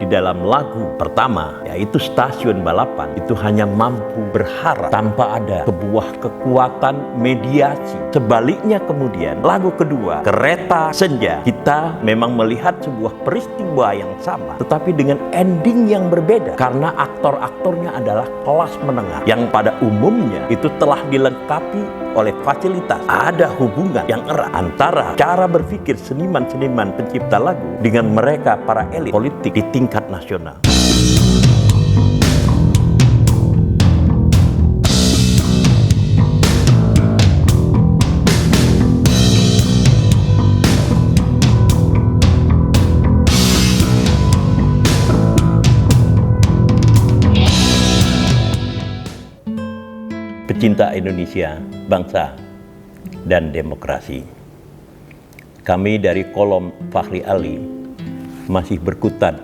dalam lagu pertama, yaitu Stasiun Balapan, itu hanya mampu berharap tanpa ada sebuah kekuatan mediasi. Sebaliknya kemudian lagu kedua, Kereta Senja, kita memang melihat sebuah peristiwa yang sama, tetapi dengan ending yang berbeda, karena aktor-aktornya adalah kelas menengah yang pada umumnya itu telah dilengkapi oleh fasilitas. Ada hubungan yang erat antara cara berpikir seniman-seniman pencipta lagu dengan mereka para elit politik di tingkat nasional. Pecinta Indonesia, bangsa, dan demokrasi. Kami dari kolom Fachri Ali masih berkutat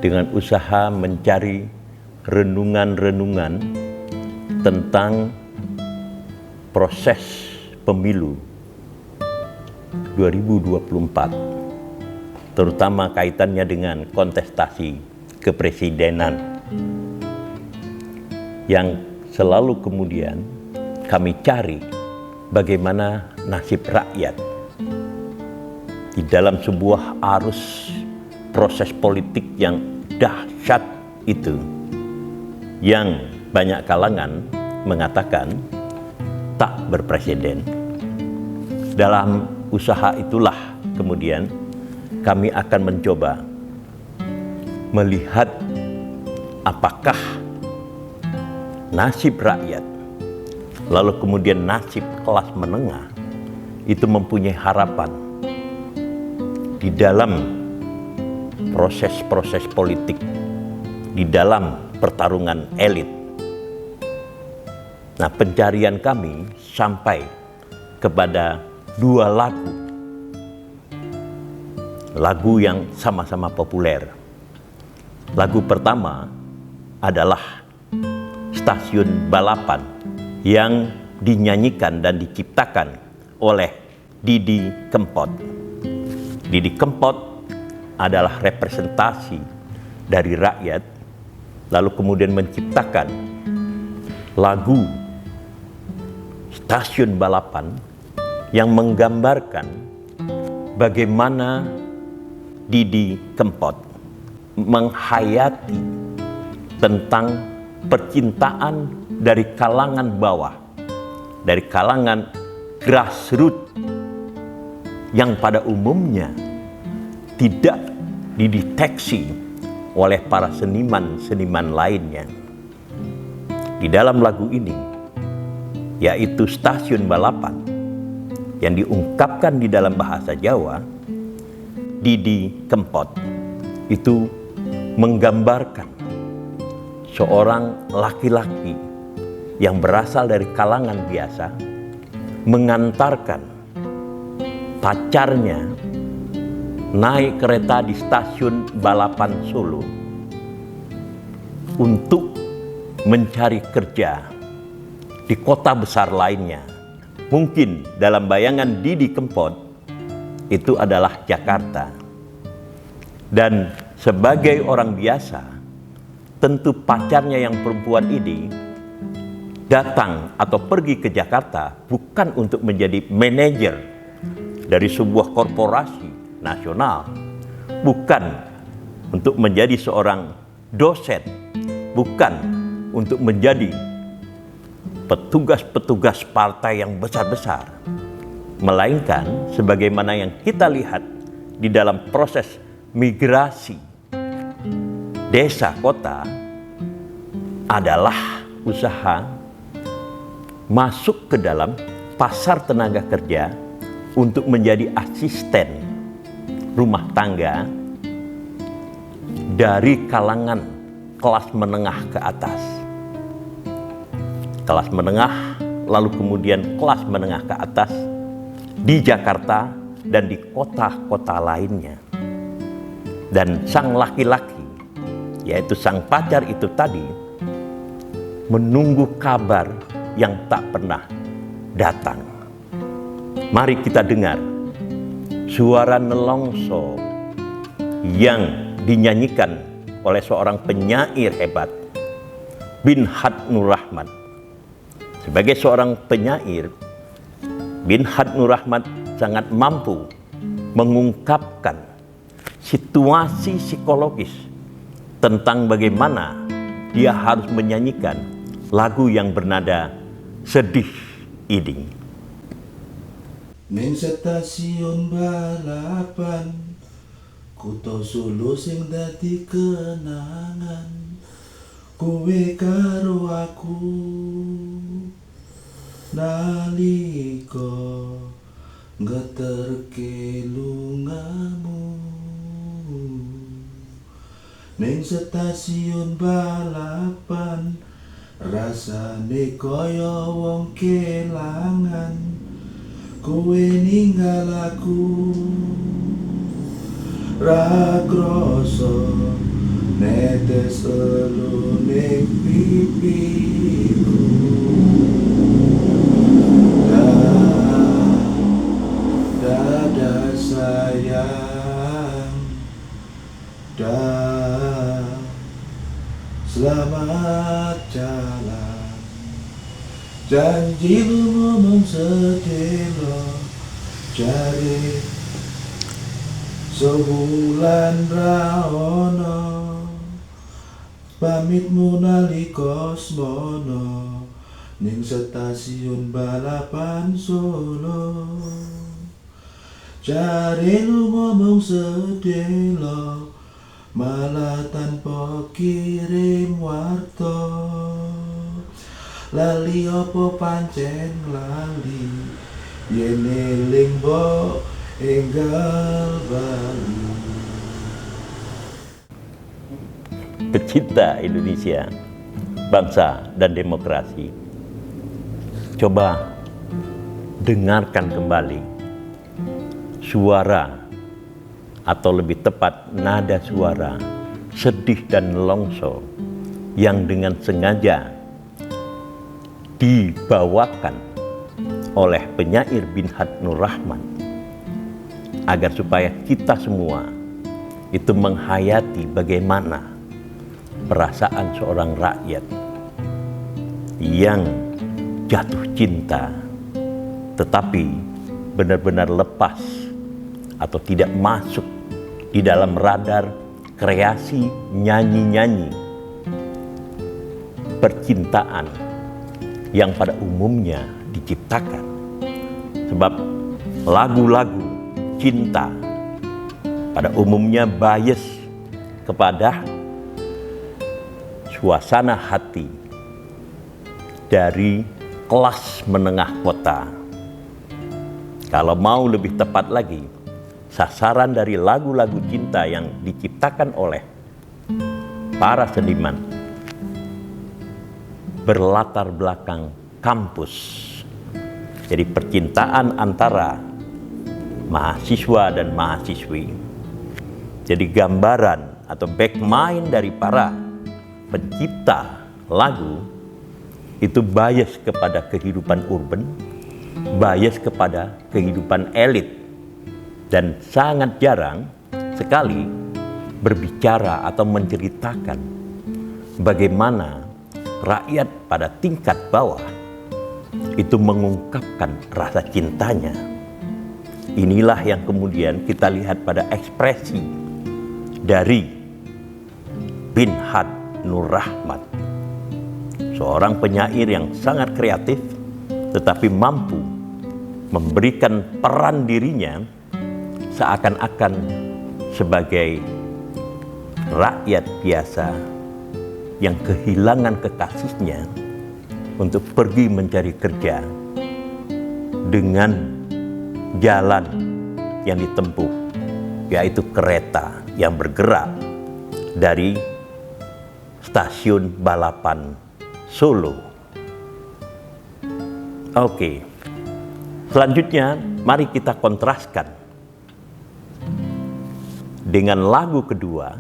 dengan usaha mencari renungan-renungan tentang proses pemilu 2024, terutama kaitannya dengan kontestasi kepresidenan yang selalu kemudian kami cari bagaimana nasib rakyat di dalam sebuah arus proses politik yang dahsyat itu, yang banyak kalangan mengatakan tak berpresiden. Dalam usaha itulah kemudian kami akan mencoba melihat apakah nasib rakyat, lalu kemudian nasib kelas menengah itu mempunyai harapan di dalam proses-proses politik, di dalam pertarungan elit. Nah, pencarian kami sampai kepada dua lagu yang sama-sama populer. Lagu pertama adalah Stasiun Balapan yang dinyanyikan dan diciptakan oleh Didi Kempot. Didi Kempot adalah representasi dari rakyat, lalu kemudian menciptakan lagu Stasiun Balapan yang menggambarkan bagaimana Didi Kempot menghayati tentang percintaan dari kalangan bawah, dari kalangan grassroots yang pada umumnya tidak dideteksi oleh para seniman-seniman lainnya. Di dalam lagu ini, yaitu Stasiun Balapan, yang diungkapkan di dalam bahasa Jawa, Didi Kempot itu menggambarkan seorang laki-laki yang berasal dari kalangan biasa mengantarkan pacarnya naik kereta di Stasiun Balapan Solo untuk mencari kerja di kota besar lainnya. Mungkin dalam bayangan Didi Kempot itu adalah Jakarta. Dan sebagai orang biasa, tentu pacarnya yang perempuan ini datang atau pergi ke Jakarta bukan untuk menjadi manajer dari sebuah korporasi nasional, bukan untuk menjadi seorang dosen, bukan untuk menjadi petugas-petugas partai yang besar-besar, melainkan sebagaimana yang kita lihat di dalam proses migrasi desa kota adalah usaha masuk ke dalam pasar tenaga kerja untuk menjadi asisten rumah tangga dari kalangan kelas menengah ke atas. Kelas menengah, lalu kemudian kelas menengah ke atas di Jakarta dan di kota-kota lainnya. Dan sang laki-laki, yaitu sang pacar itu tadi, menunggu kabar yang tak pernah datang. Mari kita dengar suara nelongso yang dinyanyikan oleh seorang penyair hebat, Binhat Nur Rahmat. Sebagai seorang penyair, Binhat Nur Rahmat sangat mampu mengungkapkan situasi psikologis tentang bagaimana dia harus menyanyikan lagu yang bernada sedih ini. Ning stasiun balapan, Kuto Solo sing dadi kenangan, kowe karo aku nalika ngeterke lungamu. Ning stasiun balapan, rasane kaya wong kelangan, kowe ninggal aku. Ra krasa netes elu ning pipiku. Dada sayang, selamat jalan. Janji lu ngomong sedelo, jare sebulan ra ono, pamitmu nalika smono ning stasiun balapan Solo. Jare lu ngomong sedelo, malah tanpa kirim warta. Lali opo pancen lali, yen eling mbok enggal bali. Pecinta Indonesia, bangsa dan demokrasi, coba dengarkan kembali suara, atau lebih tepat nada suara sedih dan longso yang dengan sengaja dibawakan oleh penyair Binhat Nur Rahmat, agar supaya kita semua itu menghayati bagaimana perasaan seorang rakyat yang jatuh cinta tetapi benar-benar lepas atau tidak masuk di dalam radar kreasi nyanyi-nyanyi percintaan yang pada umumnya diciptakan. Sebab lagu-lagu cinta pada umumnya bias kepada suasana hati dari kelas menengah kota. Kalau mau lebih tepat lagi, sasaran dari lagu-lagu cinta yang diciptakan oleh para seniman berlatar belakang kampus. Jadi percintaan antara mahasiswa dan mahasiswi. Jadi gambaran atau backmind dari para pencipta lagu itu bias kepada kehidupan urban, bias kepada kehidupan elit, dan sangat jarang sekali berbicara atau menceritakan bagaimana rakyat pada tingkat bawah itu mengungkapkan rasa cintanya. Inilah yang kemudian kita lihat pada ekspresi dari Binhat Nur Rahmat, seorang penyair yang sangat kreatif tetapi mampu memberikan peran dirinya seakan-akan sebagai rakyat biasa yang kehilangan kekasihnya untuk pergi mencari kerja dengan jalan yang ditempuh, yaitu kereta yang bergerak dari stasiun balapan Solo. Oke, selanjutnya mari kita kontraskan dengan lagu kedua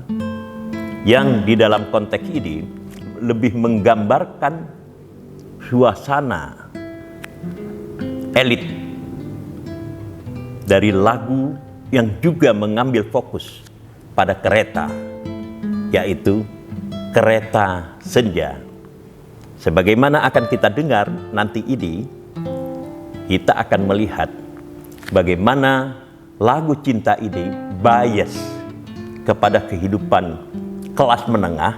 yang di dalam konteks ini lebih menggambarkan suasana elit dari lagu yang juga mengambil fokus pada kereta yaitu Kereta Senja. Sebagaimana akan kita dengar nanti ini, kita akan melihat bagaimana lagu cinta ini bias kepada kehidupan kelas menengah,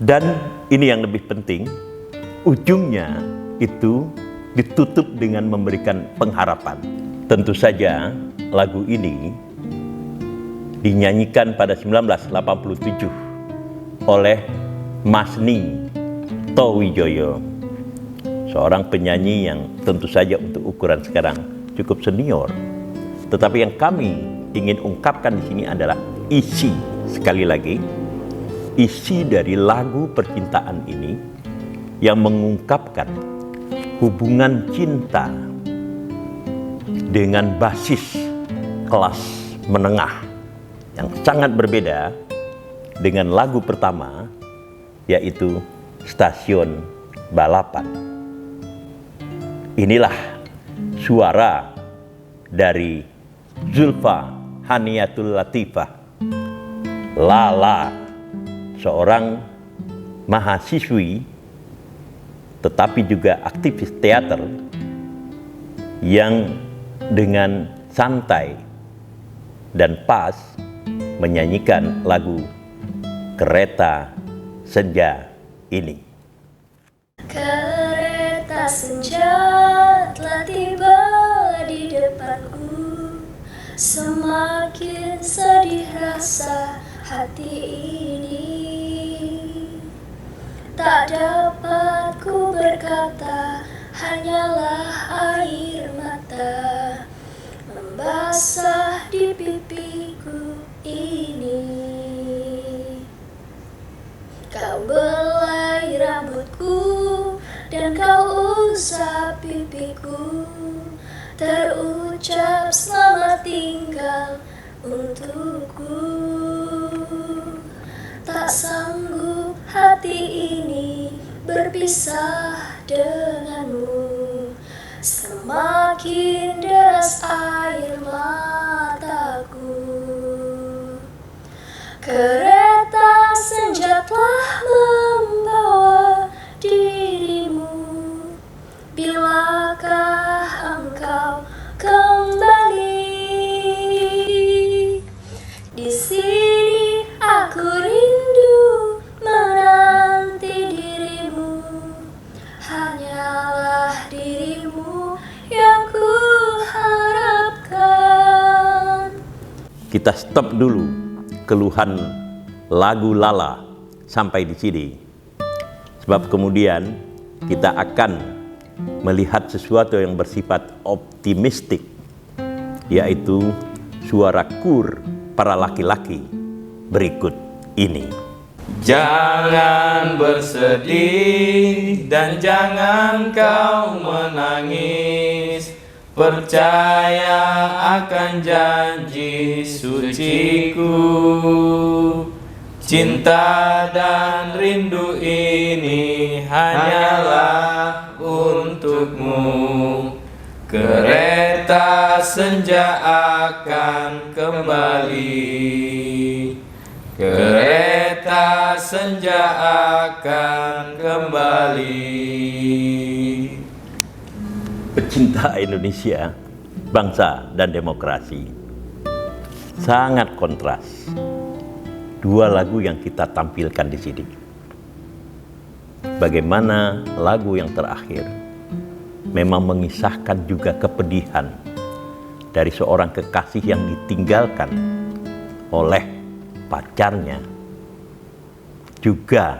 dan ini yang lebih penting, ujungnya itu ditutup dengan memberikan pengharapan. Tentu saja lagu ini dinyanyikan pada 1987 oleh Masni Towijoyo, seorang penyanyi yang tentu saja untuk ukuran sekarang cukup senior. Tetapi yang kami ingin ungkapkan di sini adalah isi, sekali lagi, isi dari lagu percintaan ini yang mengungkapkan hubungan cinta dengan basis kelas menengah yang sangat berbeda dengan lagu pertama, yaitu Stasiun Balapan. Inilah suara dari Zulfa Haniatul Latifah, Lala, seorang mahasiswi tetapi juga aktivis teater yang dengan santai dan pas menyanyikan lagu Kereta Senja ini. Kereta senja telah tiba di depanku, semakin sedih rasa hati ini. Tak dapat ku berkata, hanyalah air mata membasah di pipiku ini. Kau belai rambutku dan kau usap pipiku, terucap selamat tinggal untukku. Tak sanggup hati ini berpisah denganmu, semakin deras air mataku. Kereta senja telah membawa dirimu, bilakah engkau kembali? Di sini aku rindu menanti dirimu, hanyalah dirimu yang ku harapkan. Kita stop dulu keluhan lagu Lala sampai di sini, sebab kemudian kita akan melihat sesuatu yang bersifat optimistik, yaitu suara kur para laki-laki berikut ini. Jangan bersedih dan jangan kau menangis, percaya akan janji suciku. Cinta dan rindu ini hanyalah untukmu. Kereta senja akan kembali. Kereta senja akan kembali. Pecinta Indonesia, bangsa dan demokrasi, sangat kontras dua lagu yang kita tampilkan di sini. Bagaimana lagu yang terakhir memang mengisahkan juga kepedihan dari seorang kekasih yang ditinggalkan oleh pacarnya, juga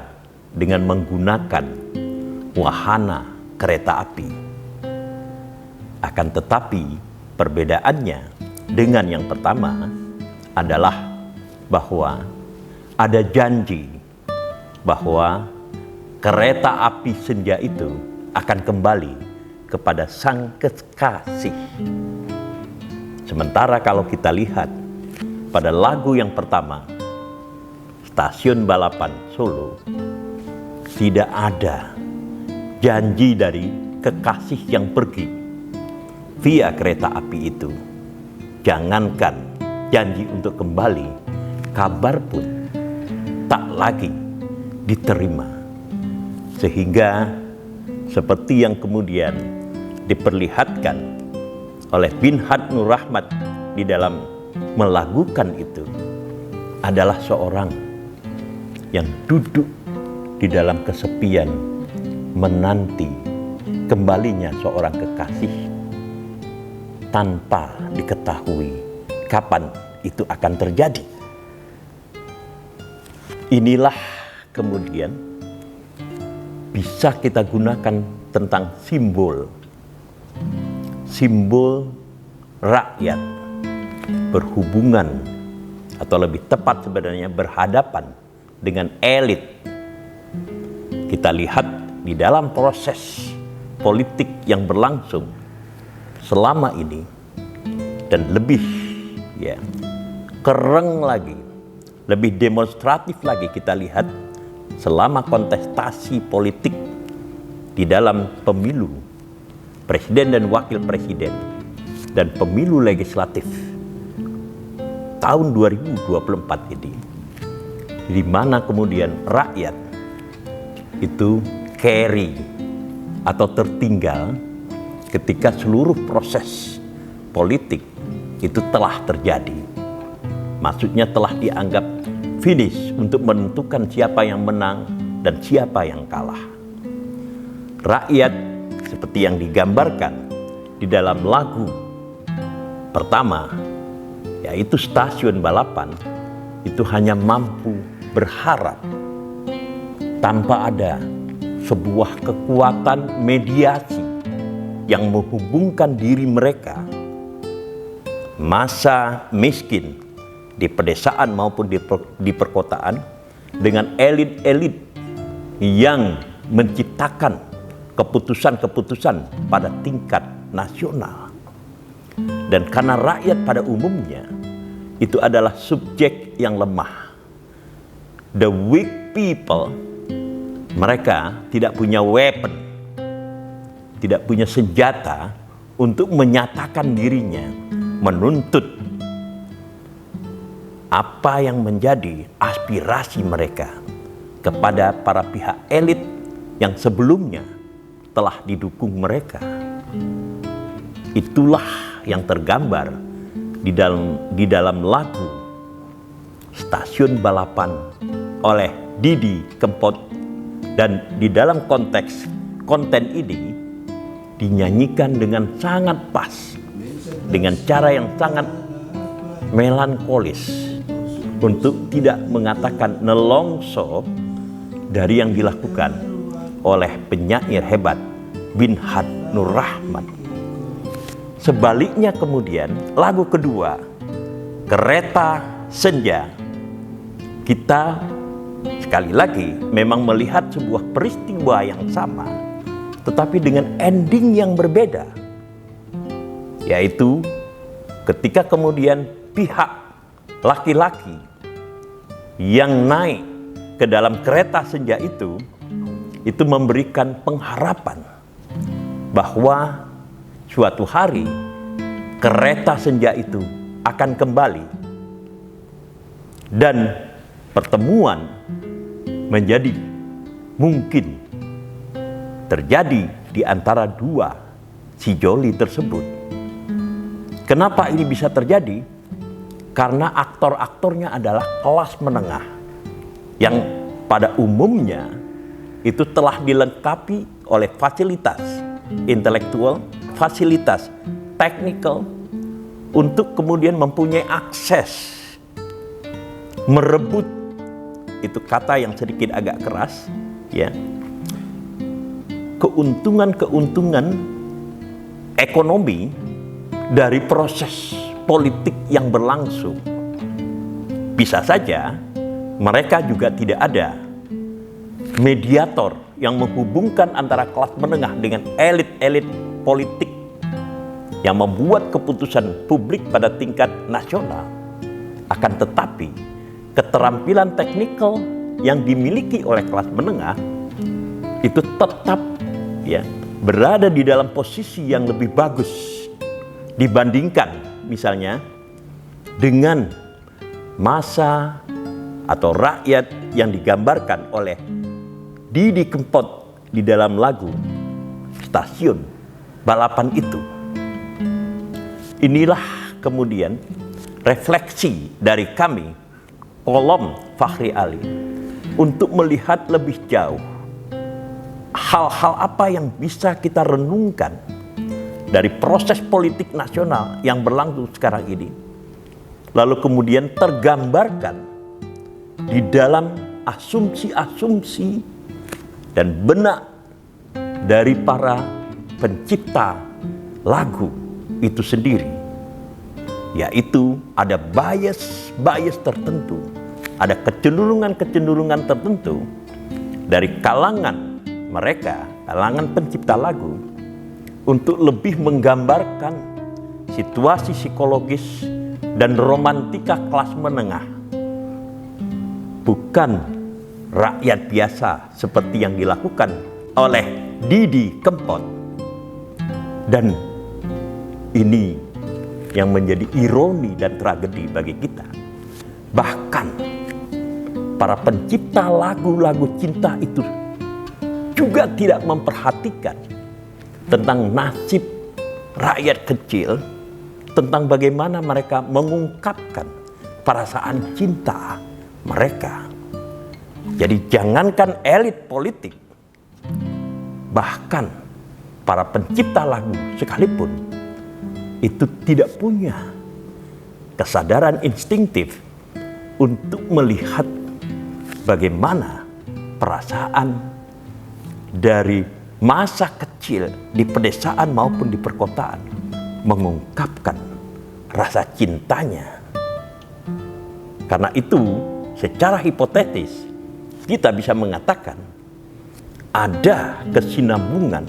dengan menggunakan wahana kereta api. Akan tetapi perbedaannya dengan yang pertama adalah bahwa ada janji bahwa kereta api senja itu akan kembali kepada sang kekasih. Sementara kalau kita lihat pada lagu yang pertama, Stasiun Balapan Solo, tidak ada janji dari kekasih yang pergi via kereta api itu. Jangankan janji untuk kembali, kabar pun tak lagi diterima. Sehingga seperti yang kemudian diperlihatkan oleh Bin Had Nur Rahmat di dalam melakukan itu, adalah seorang yang duduk di dalam kesepian menanti kembalinya seorang kekasih tanpa diketahui kapan itu akan terjadi. Inilah kemudian bisa kita gunakan tentang simbol rakyat berhubungan, atau lebih tepat sebenarnya berhadapan dengan elit. Kita lihat di dalam proses politik yang berlangsung selama ini, dan lebih keren lagi, lebih demonstratif lagi kita lihat selama kontestasi politik di dalam pemilu presiden dan wakil presiden dan pemilu legislatif tahun 2024 ini, di mana kemudian rakyat itu carry atau tertinggal ketika seluruh proses politik itu telah terjadi. Maksudnya telah dianggap finish untuk menentukan siapa yang menang dan siapa yang kalah. Rakyat seperti yang digambarkan di dalam lagu pertama, yaitu Stasiun Balapan, itu hanya mampu berharap tanpa ada sebuah kekuatan mediasi yang menghubungkan diri mereka, masa miskin di pedesaan maupun di perkotaan, dengan elit-elit yang menciptakan keputusan-keputusan pada tingkat nasional. Dan karena rakyat pada umumnya itu adalah subjek yang lemah, the weak people, mereka tidak punya weapon, tidak punya senjata untuk menyatakan dirinya, menuntut apa yang menjadi aspirasi mereka kepada para pihak elit yang sebelumnya telah didukung mereka. Itulah yang tergambar di dalam lagu Stasiun Balapan oleh Didi Kempot, dan di dalam konteks konten ini dinyanyikan dengan sangat pas, dengan cara yang sangat melankolis, untuk tidak mengatakan nelongso dari yang dilakukan oleh penyair hebat Bin Had Nur Rahmat. Sebaliknya kemudian lagu kedua, Kereta Senja, kita sekali lagi memang melihat sebuah peristiwa yang sama, tetapi dengan ending yang berbeda, yaitu ketika kemudian pihak laki-laki yang naik ke dalam kereta senja itu memberikan pengharapan bahwa suatu hari kereta senja itu akan kembali, dan pertemuan menjadi mungkin terjadi di antara dua si Joli tersebut. Kenapa ini bisa terjadi? Karena aktor-aktornya adalah kelas menengah yang pada umumnya itu telah dilengkapi oleh fasilitas intelektual, fasilitas teknikal, untuk kemudian mempunyai akses merebut, itu kata yang sedikit agak keras ya, keuntungan-keuntungan ekonomi dari proses politik yang berlangsung. Bisa saja mereka juga tidak ada mediator yang menghubungkan antara kelas menengah dengan elit-elit politik yang membuat keputusan publik pada tingkat nasional. Akan tetapi keterampilan teknikal yang dimiliki oleh kelas menengah itu tetap berada di dalam posisi yang lebih bagus dibandingkan misalnya dengan massa atau rakyat yang digambarkan oleh Didi Kempot di dalam lagu Stasiun Balapan itu. Inilah kemudian refleksi dari kami, kolom Fakhri Ali, untuk melihat lebih jauh hal-hal apa yang bisa kita renungkan dari proses politik nasional yang berlangsung sekarang ini, lalu kemudian tergambarkan di dalam asumsi-asumsi dan benak dari para pencipta lagu itu sendiri, yaitu ada bias tertentu, ada kecenderungan tertentu dari kalangan mereka, kalangan pencipta lagu, untuk lebih menggambarkan situasi psikologis dan romantika kelas menengah, bukan rakyat biasa seperti yang dilakukan oleh Didi Kempot. Dan ini yang menjadi ironi dan tragedi bagi kita. Bahkan para pencipta lagu-lagu cinta itu juga tidak memperhatikan tentang nasib rakyat kecil, tentang bagaimana mereka mengungkapkan perasaan cinta mereka. Jadi jangankan elit politik, bahkan para pencipta lagu sekalipun itu tidak punya kesadaran instingtif untuk melihat bagaimana perasaan dari masa kecil di pedesaan maupun di perkotaan mengungkapkan rasa cintanya. Karena itu, secara hipotetis kita bisa mengatakan ada kesinambungan,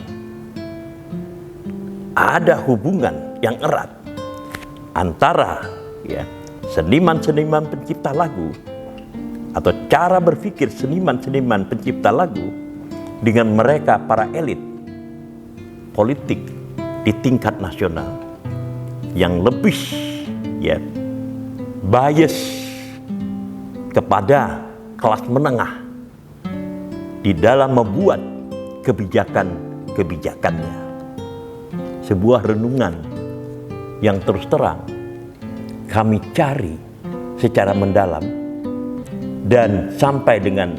ada hubungan yang erat antara seniman-seniman pencipta lagu atau cara berpikir seniman-seniman pencipta lagu dengan mereka para elit politik di tingkat nasional yang lebih bias kepada kelas menengah di dalam membuat kebijakan-kebijakannya. Sebuah renungan yang terus terang kami cari secara mendalam, dan sampai dengan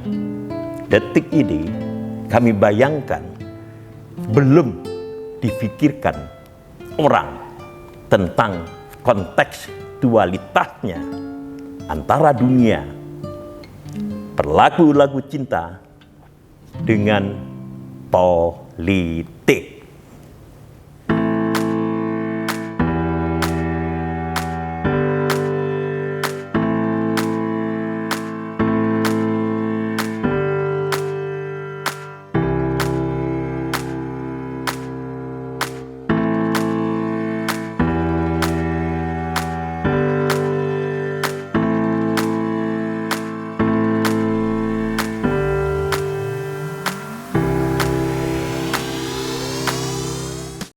detik ini kami bayangkan belum difikirkan orang tentang konteks dualitasnya antara dunia berlagu lagu cinta dengan politik.